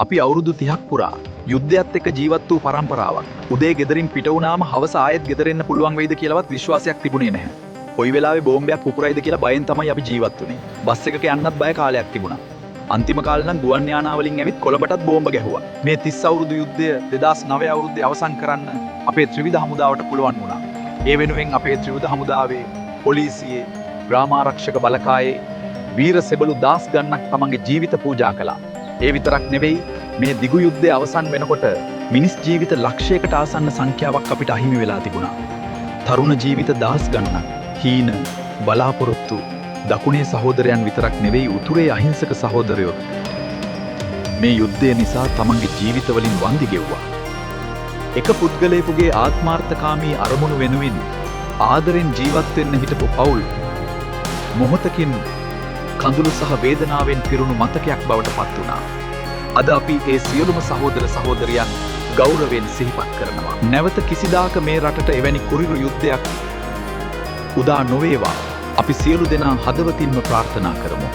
අපි අවුරුදු 30ක් පුරා යුද්ධයත් එක්ක ජීවත් වූ පරම්පරාවක්. උදේ ගෙදරින් පිට වුණාම හවස ආයෙත් ගෙදර එන්න පුළුවන් වෙයිද කියලාවත් විශ්වාසයක් තිබුණේ නැහැ. කොයි වෙලාවෙ බෝම්බයක් පුපුරයිද කියලා බයෙන් තමයි අපි ජීවත් වුනේ. බස් එකක යන්නත් බය කාලයක් තිබුණා. අන්තිම කාලේ නම් ගුවන් යානා වලින් ඇවිත් කොළඹටත් බෝම්බ ගැහුවා. මේ 30 අවුරුදු යුද්ධය 2009 අවුරුද්දේ අවසන් කරන්න අපේ ත්‍රිවිධ හමුදාවට පුළුවන් වුණා. ඒ වෙනුවෙන් අපේ ත්‍රිවිධ හමුදාවේ පොලිසියේ ග්‍රාමාරක්ෂක බලකායේ වීර සෙබළු දාස් ගණනක් තමන්ගේ ජීවිත පූජා කළා. ඒ විතරක් නෙවෙයි මේ දිගු යුද්ධය අවසන් වෙනකොට මිනිස් ජීවිත ලක්ෂයකට ආසන්න සංඛ්‍යාවක් අපිට අහිමි වෙලා තිබුණා. තරුණ ජීවිත දහස් ගණනක් හීන බලාපොරොත්තු දකුණේ සහෝදරයන් විතරක් නෙවෙයි උතුරේ අහිංසක සහෝදරයෝ මේ යුද්ධය නිසා තමන්ගේ ජීවිතවලින් වන්දි ගෙව්වා. එක පුද්ගලයෙකුගේ ආත්මාර්ථකාමී අරමුණු වෙනුවෙන් ආදරෙන් ජීවත් වෙන්න හිටපු පවුල් මොහොතකින් කඳුළු සහ වේදනාවෙන් පිරුණු මතකයක් බවට පත් වුණා. අද අපි ඒ සියලුම සහෝදර සහෝදරියන් ගෞරවයෙන් සිහිපත් කරනවා. නැවත කිසිදාක මේ රටට එවැනි කුරිරු යුද්ධයක් උදා නොවේවා අපි සියලු දෙනා හදවතින්ම ප්‍රාර්ථනා කරමු.